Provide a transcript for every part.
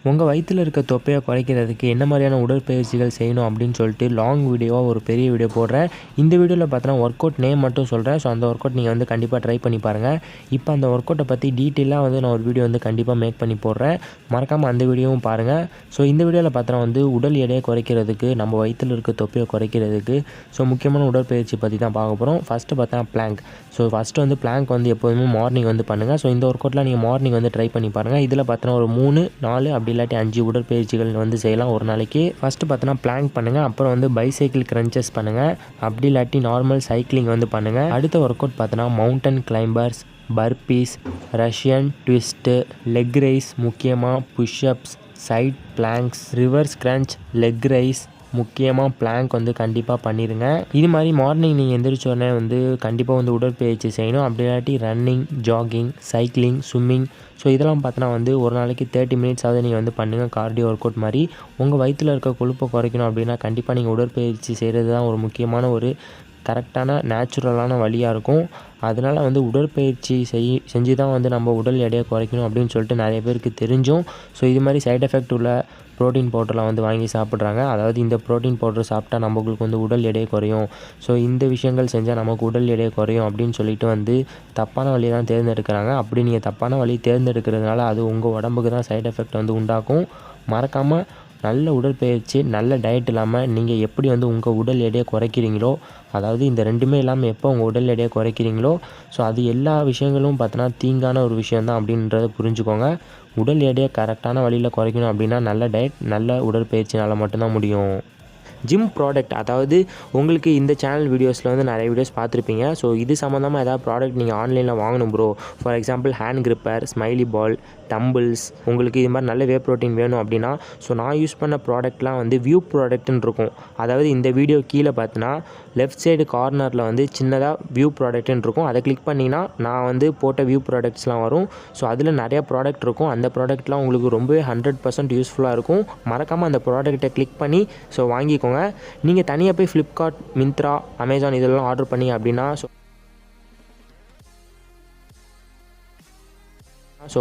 உங்கள் வயிற்றில் இருக்க தொப்பையை குறைக்கிறதுக்கு என்ன மாதிரியான உடற்பயிற்சிகள் செய்யணும் அப்படின்னு சொல்லிட்டு லாங் வீடியோவாக ஒரு பெரிய வீடியோ போடுறேன். இந்த வீடியோவில் பார்த்தோன்னா ஒர்க் அவுட் நேம் மட்டும் சொல்கிறேன். ஸோ அந்த ஒர்க் அவுட் நீங்கள் வந்து கண்டிப்பாக ட்ரை பண்ணி பாருங்கள். இப்போ அந்த ஒர்க் அவுட்டை பற்றி டீட்டெயிலாக வந்து நான் ஒரு வீடியோ வந்து கண்டிப்பாக மேக் பண்ணி போடுறேன். மறக்காமல் அந்த வீடியோவும் பாருங்கள். ஸோ இந்த வீடியோவில் பார்த்தோன்னா வந்து உடல் எடையை குறைக்கிறதுக்கு, நம்ம வயிற்றில் இருக்க தொப்பையை குறைக்கிறதுக்கு முக்கியமான உடற்பயிற்சி பற்றி தான் பார்க்க போகிறோம். ஃபஸ்ட்டு பார்த்தோன்னா பிளாங்க். ஸோ ஃபஸ்ட்டு வந்து பிளாங்க் வந்து எப்போதுமே மார்னிங் வந்து பண்ணுங்கள். ஸோ இந்த ஒர்க் அவுட்டில் நீங்கள் மார்னிங் வந்து ட்ரை பண்ணி பாருங்கள். இதில் பார்த்தோன்னா ஒரு 3, 4 அப்படி இல்லாட்டி 5 உடற்பயிற்சிகள் வந்து செய்யலாம் ஒரு நாளைக்கு. ஃபஸ்ட்டு பார்த்தோன்னா பிளாங்க் பண்ணுங்கள். அப்புறம் வந்து பைசைக்கிள் கிரன்ச்சஸ் பண்ணுங்கள். அப்படி இல்லாட்டி நார்மல் சைக்கிளிங் வந்து பண்ணுங்கள். அடுத்த ஒர்க் அவுட் பார்த்தோன்னா mountain climbers, burpees, Russian twist, leg raise, முக்கியமாக pushups, side planks, reverse crunch, leg raise, முக்கியமாக பிளாங்க் வந்து கண்டிப்பாக பண்ணிடுங்க. இது மாதிரி மார்னிங் நீங்கள் எந்திரிச்சோடனே வந்து கண்டிப்பாக வந்து உடற்பயிற்சி செய்யணும். அப்படி இல்லாட்டி running, jogging, cycling, swimming, so இதெல்லாம் பார்த்தோன்னா வந்து ஒரு நாளைக்கு 30 மினிட்ஸாவது நீங்கள் வந்து பண்ணுங்கள். கார்டியோ ஒர்க் அவுட் மாதிரி. உங்கள் வயிற்றில் இருக்க கொழுப்பை குறைக்கணும் அப்படின்னா கண்டிப்பாக நீங்கள் உடற்பயிற்சி செய்கிறது தான் ஒரு முக்கியமான ஒரு கரெக்டான நேச்சுரலான வழியாக இருக்கும். அதனால் வந்து உடற்பயிற்சி செஞ்சு தான் வந்து நம்ம உடல் எடையை குறைக்கணும் அப்படின்னு சொல்லிட்டு நிறைய பேருக்கு தெரிஞ்சும் ஸோ இது மாதிரி சைட் எஃபெக்ட் உள்ள ப்ரோட்டீன் பவுடர்லாம் வந்து வாங்கி சாப்பிட்றாங்க. அதாவது இந்த ப்ரோட்டீன் பவுடர் சாப்பிட்டா நம்மளுக்கு வந்து உடல் எடையை குறையும், ஸோ இந்த விஷயங்கள் செஞ்சால் நமக்கு உடல் எடையை குறையும் அப்படின்னு சொல்லிட்டு வந்து தப்பான வழியை தான் தேர்ந்தெடுக்கிறாங்க. அப்படி நீங்கள் தப்பான வழி தேர்ந்தெடுக்கிறதுனால அது உங்கள் உடம்புக்கு தான் சைட் எஃபெக்ட் வந்து உண்டாக்கும். மறக்காமல் நல்ல உடற்பயிற்சி, நல்ல டயட் இல்லாமல் நீங்கள் எப்படி வந்து உங்கள் உடல் எடையை குறைக்கிறீங்களோ, அதாவது இந்த ரெண்டுமே இல்லாமல் எப்போ உங்கள் உடல் எடையை குறைக்கிறீங்களோ ஸோ அது எல்லா விஷயங்களும் பார்த்தோன்னா தீங்கான ஒரு விஷயந்தான் அப்படின்றத புரிஞ்சுக்கோங்க. உடல் எடையை கரெக்டான வழியில் குறைக்கணும் அப்படின்னா நல்ல டயட், நல்ல உடற்பயிற்சினால் மட்டும்தான் முடியும். ஜிம் ப்ராடக்ட், அதாவது உங்களுக்கு இந்த சேனல் வீடியோஸில் வந்து நிறைய வீடியோஸ் பார்த்துருப்பீங்க. ஸோ இது சம்மந்தமாக ஏதாவது ப்ராடக்ட் நீங்கள் ஆன்லைனில் வாங்கணும் bro, for example hand gripper, smiley ball, dumbbells, உங்களுக்கு இது மாதிரி நல்ல வே ப்ரோட்டீன் வேணும் அப்படின்னா ஸோ நான் யூஸ் பண்ண ப்ராடக்ட்லாம் வந்து வியூ ப்ராடக்ட்னு இருக்கும். அதாவது இந்த வீடியோ கீழே பார்த்தினா லெஃப்ட் சைடு கார்னரில் வந்து சின்னதாக வியூ ப்ராடக்ட்னு இருக்கும். அதை கிளிக் பண்ணிங்கன்னா நான் வந்து போட்ட வியூ ப்ராடக்ட்ஸ்லாம் வரும். ஸோ அதில் நிறையா ப்ராடக்ட் இருக்கும். அந்த ப்ராடக்ட்லாம் உங்களுக்கு ரொம்பவே 100% யூஸ்ஃபுல்லாக இருக்கும். மறக்காமல் அந்த ப்ராடக்ட்டை கிளிக் பண்ணி ஸோ வாங்கிக்கோங்க. நீங்கள் தனியாக போய் ஃப்ளிப்கார்ட், மிந்த்ரா, அமேசான் இதெல்லாம் ஆர்டர் பண்ணி அப்படின்னா ஸோ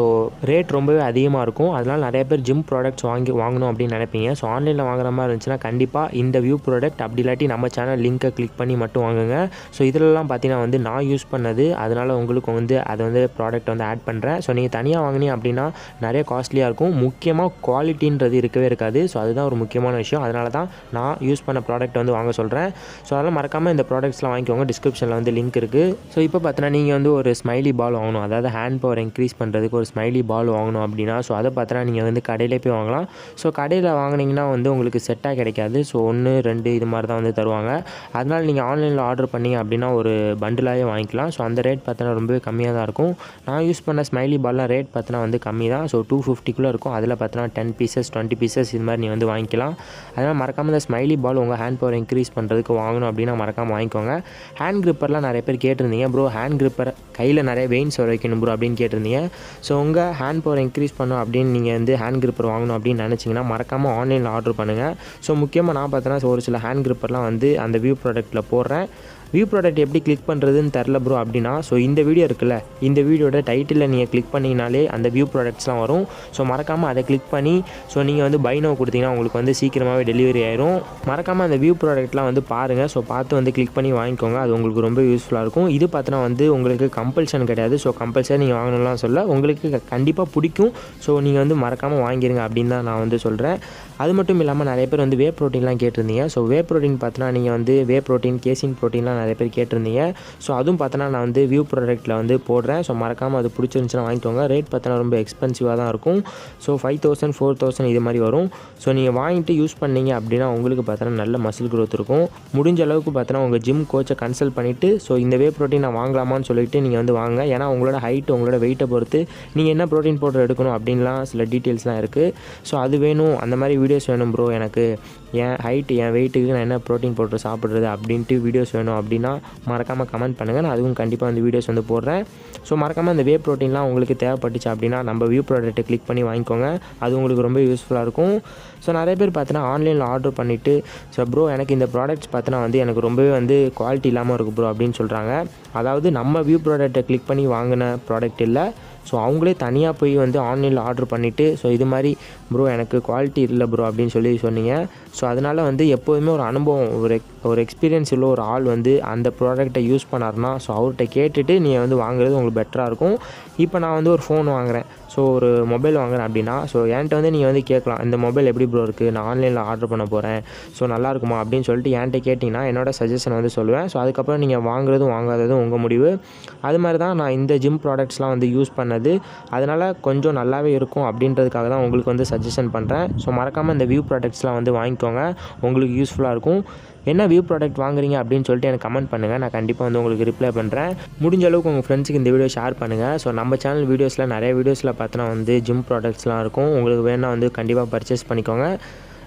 ரேட் ரொம்பவே அதிகமாக இருக்கும். அதனால் நிறைய பேர் ஜிம் ப்ராடக்ட்ஸ் வாங்கணும் அப்படின்னு நினைப்பீங்க. ஸோ ஆன்லைனில் வாங்குற மாதிரி இருந்துச்சுன்னா கண்டிப்பாக இந்த வியூ ப்ராடக்ட் அப்படி இல்லாட்டி நம்ம சேனல் லிங்க்கை கிளிக் பண்ணி மட்டும் வாங்குங்க. ஸோ இதிலலாம் பார்த்தீங்கன்னா வந்து நான் யூஸ் பண்ணது, அதனால் உங்களுக்கு வந்து அதை வந்து ப்ராடக்ட் வந்து ஆட் பண்ணுறேன். ஸோ நீங்கள் தனியாக வாங்கினீங்க அப்படின்னா நிறைய காஸ்ட்லியாக இருக்கும். முக்கியமாக குவாலிட்டின்றது இருக்கவே இருக்காது. ஸோ அதுதான் ஒரு முக்கியமான விஷயம். அதனால தான் நான் யூஸ் பண்ண ப்ராடக்ட் வந்து வாங்க சொல்கிறேன். ஸோ அதெல்லாம் மறக்காமல் இந்த ப்ராடக்ட்ஸ்லாம் வாங்கிக்கோங்க. டிஸ்கிரிப்ஷனில் வந்து லிங்க் இருக்குது. ஸோ இப்போ பார்த்தீங்கன்னா நீங்கள் வந்து ஒரு ஸ்மைலி பால் வாங்கணும், அதாவது ஹேண்ட் பவர் இன்க்ரீஸ் பண்ணுறதுக்கு ஒரு ஸ்மைலி பால் வாங்கணும் அப்படின்னா ஸோ அதை பார்த்தோன்னா நீங்கள் வந்து கடையிலே போய் வாங்கலாம். ஸோ கடையில் வாங்கினீங்கன்னா வந்து உங்களுக்கு செட்டாக கிடைக்காது. ஸோ 1, 2 இது மாதிரி தான் வந்து தருவாங்க. அதனால் நீங்கள் ஆன்லைனில் ஆர்டர் பண்ணிங்க அப்படின்னா ஒரு பண்டிலாகவே வாங்கிக்கலாம். ஸோ அந்த ரேட் பார்த்தோன்னா ரொம்பவே கம்மியாக தான் இருக்கும். நான் யூஸ் பண்ண ஸ்மைலி பால்லாம் ரேட் பார்த்தோன்னா வந்து கம்மி தான். ஸோ 250 இருக்கும். அதில் பார்த்தோன்னா 10 பீசஸ், 20 பீசஸ் இது மாதிரி நீங்கள் வந்து வாங்கிக்கலாம். அதனால் மறக்காமல் இந்த ஸ்மைலி பால் உங்கள் ஹேண்ட் பவர் இன்க்ரீஸ் பண்ணுறதுக்கு வாங்கணும் அப்படின்னா மறக்காமல் வாங்கிக்கோங்க. ஹேண்ட் கிரிப்பர்லாம் நிறைய பேர் கேட்டிருந்தீங்க, ப்ரோ ஹேண்ட் கிரிப்பர் கையில் நிறைய வெயின்ஸ் வர வைக்கணும் ப்ரோ அப்படின்னு கேட்டிருந்தீங்க. ஸோ உங்கள் ஹேண்ட் பவர் இன்க்ரீஸ் பண்ணணும் அப்படின்னு நீங்கள் வந்து ஹேண்ட் கிரிப்பர் வாங்கணும் அப்படின்னு நினச்சிங்கன்னா மறக்காமல் ஆன்லைனில் ஆர்டர் பண்ணுங்கள். ஸோ முக்கியமாக நான் பார்த்தோன்னா ஒரு சில ஹேண்ட் கிரிப்பர்லாம் வந்து அந்த வியூ ப்ராடக்ட்டில் போடுறேன். வியூ ப்ராடக்ட் எப்படி கிளிக் பண்ணுறதுன்னு தெரில ப்ரோ அப்படின்னா ஸோ இந்த வீடியோ இருக்குல்ல, இந்த வீடியோட டைட்டிலில் நீங்கள் கிளிக் பண்ணிங்கனாலே அந்த வியூ ப்ராடக்ட்ஸ்லாம் வரும். ஸோ மறக்காமல் அதை கிளிக் பண்ணி ஸோ நீங்கள் வந்து பை நவ் கொடுத்தீங்கன்னா உங்களுக்கு வந்து சீக்கிரமாகவே டெலிவரி ஆயிரும். மறக்காமல் அந்த வியூ ப்ராடக்ட்லாம் வந்து பாருங்கள். ஸோ பார்த்து வந்து கிளிக் பண்ணி வாங்கிக்கோங்க. அது உங்களுக்கு ரொம்ப யூஸ்ஃபுல்லாக இருக்கும். இது பார்த்தோன்னா வந்து உங்களுக்கு கம்பல்ஷன் கிடையாது. ஸோ கம்பல்சரி நீங்கள் வாங்கணும்லாம் சொல்ல, உங்களுக்கு கண்டிப்பாக பிடிக்கும். ஸோ நீங்கள் வந்து மறக்காமல் வாங்கிடுங்க அப்படின்னு தான் நான் வந்து சொல்கிறேன். அது மட்டும் இல்லாமல் நிறைய பேர் வந்து வே ப்ரோட்டீன்லாம் கேட்டிருந்தீங்க. ஸோ வே ப்ரோட்டீன் பார்த்தோன்னா நீங்கள் வந்து வே ப்ரோட்டீன், கேசின் ப்ரோட்டீன்லாம் நிறைய பேர் கேட்டிருந்தீங்க. ஸோ அதுவும் பார்த்தோன்னா நான் வந்து வியூ ப்ராடக்ட்டில் வந்து போடுறேன். ஸோ மறக்காமல் அது பிடிச்சிருந்துச்சுன்னா வாங்கிக்கோங்க. ரேட் பார்த்தோன்னா ரொம்ப எக்ஸ்பென்சிவாக தான் இருக்கும். ஸோ 5000, 4000 இது மாதிரி வரும். ஸோ நீங்கள் வாங்கிட்டு யூஸ் பண்ணீங்க அப்படின்னா உங்களுக்கு பார்த்தோன்னா நல்ல மசில் க்ரோத் இருக்கும். முடிஞ்ச அளவுக்கு பார்த்தோன்னா உங்கள் ஜிம் கோச்சை கன்சல்ட் பண்ணிவிட்டு ஸோ இந்த வே ப்ரோட்டீன் நான் வாங்கலாமான்னு சொல்லிட்டு நீங்கள் வந்து வாங்க. ஏன்னா உங்களோட ஹைட், உங்களோட வெயிட்டை பொறுத்து நீங்கள் என்ன ப்ரோட்டீன் பவுடர் எடுக்கணும் அப்படின்லாம் சில டீட்டெயில்ஸ்லாம் இருக்குது. ஸோ அது வேணும், அந்த மாதிரி வீடியோஸ் வேணும் ப்ரோ, எனக்கு என் ஹைட், என் வெயிட்டுக்கு நான் என்ன ப்ரோட்டீன் பவுடர் சாப்பிட்றது அப்படின்ட்டு வீடியோஸ் வேணும் அப்படின்னா மறக்காமல் கமெண்ட் பண்ணுங்கள். நான் அதுவும் கண்டிப்பாக அந்த வீடியோஸ் வந்து போடுறேன். ஸோ மறக்காமல் அந்த வே ப்ரோட்டீன்லாம் உங்களுக்கு தேவைப்பட்டுச்சு அப்படின்னா நம்ம வியூ ப்ராடக்ட்டை கிளிக் பண்ணி வாங்கிக்கோங்க. அது உங்களுக்கு ரொம்ப யூஸ்ஃபுல்லாக இருக்கும். ஸோ நிறைய பேர் பார்த்தோன்னா ஆன்லைனில் ஆர்டர் பண்ணிவிட்டு ஸோ ப்ரோ எனக்கு இந்த ப்ராடக்ட்ஸ் பார்த்தோன்னா வந்து எனக்கு ரொம்பவே வந்து குவாலிட்டி இல்லாமல் இருக்குது ப்ரோ அப்படின்னு சொல்கிறாங்க. அதாவது நம்ம வியூ ப்ராடக்ட்டை கிளிக் பண்ணி வாங்கின ப்ராடக்ட் இல்லை. ஸோ அவங்களே தனியாக போய் வந்து ஆன்லைனில் ஆர்டர் பண்ணிவிட்டு ஸோ இது மாதிரி ப்ரோ எனக்கு குவாலிட்டி இல்லை ப்ரோ அப்படின்னு சொல்லி சொன்னீங்க. ஸோ அதனால் வந்து எப்போதுமே ஒரு அனுபவம் ஒரு எக்ஸ்பீரியன்ஸ் உள்ள ஒரு ஆள் வந்து அந்த ப்ராடக்ட்டை யூஸ் பண்ணாருன்னா ஸோ அவர்கிட்ட கேட்டுட்டு நீங்கள் வந்து வாங்குறது உங்களுக்கு பெட்டராக இருக்கும். இப்போ நான் வந்து ஒரு ஃபோன் வாங்குகிறேன், ஸோ ஒரு மொபைல் வாங்குகிறேன் அப்படின்னா ஸோ என்கிட்ட வந்து நீங்கள் வந்து கேட்கலாம், இந்த மொபைல் எப்படி ப்ரோ இருக்குது, நான் ஆன்லைனில் ஆர்டர் பண்ண போகிறேன், ஸோ நல்லாயிருக்குமா அப்படின்னு சொல்லிட்டு என்கிட்ட கேட்டிங்கன்னா என்னோடய சஜஷன் வந்து சொல்லுவேன். ஸோ அதுக்கப்புறம் நீங்கள் வாங்குறதும் வாங்காததும் உங்கள் முடிவு. அது மாதிரி தான் நான் இந்த ஜிம் ப்ராடக்ட்ஸ்லாம் வந்து யூஸ் பண்ணது. அதனால் கொஞ்சம் நல்லாவே இருக்கும் அப்படின்றதுக்காக தான் உங்களுக்கு வந்து சஜஷன் பண்ணுறேன். ஸோ மறக்காமல் இந்த வியூ ப்ராடக்ட்ஸ்லாம் வந்து வாங்கிக்கோங்க, உங்களுக்கு யூஸ்ஃபுல்லாக இருக்கும். என்ன வியூ ப்ராடக்ட் வாங்குறீங்க அப்படின்னு சொல்லிட்டு எனக்கு கமெண்ட் பண்ணுங்கள், நான் கண்டிப்பாக வந்து உங்களுக்கு ரிப்ளை பண்ணுறேன். முடிஞ்ச அளவுக்கு உங்கள் ஃப்ரெண்ட்ஸுக்கு இந்த வீடியோ ஷேர் பண்ணுங்கள். ஸோ நம்ம சேனல் வீடியோஸில் நிறைய வீடியோஸில் பார்த்தோன்னா வந்து ஜிம் ப்ராடக்ட்ஸ்லாம் இருக்கும், உங்களுக்கு வேணால் வந்து கண்டிப்பாக பர்ச்சேஸ் பண்ணிக்கோங்க.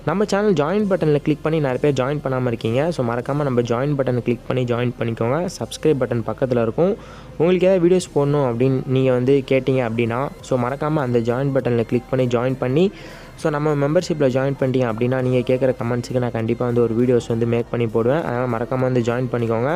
நம்ம சேனல் ஜாயின் பட்டனில் கிளிக் பண்ணி நிறைய பேர் ஜாயின் பண்ணாமல் இருக்கீங்க. ஸோ மறக்காமல் நம்ம ஜாயின் பட்டனை கிளிக் பண்ணி ஜாயின் பண்ணிக்கோங்க. சப்ஸ்கிரைப் பட்டன் பக்கத்தில் இருக்கும். உங்களுக்கு ஏதாவது வீடியோஸ் போடணும் அப்படின்னு நீங்கள் வந்து கேட்டிங்க அப்படின்னா ஸோ மறக்காமல் அந்த ஜாயின் பட்டனில் கிளிக் பண்ணி ஜாயின் பண்ணி ஸோ நம்ம மெம்பர்ஷிப்பில் ஜாயின் பண்ணிட்டீங்க அப்படின்னா நீங்கள் கேட்குற கமெண்ட்ஸுக்கு நான் கண்டிப்பாக வந்து ஒரு வீடியோஸ் வந்து மேக் பண்ணி போடுவேன். அதனால் மறக்காமல் வந்து ஜாயின் பண்ணிக்கோங்க.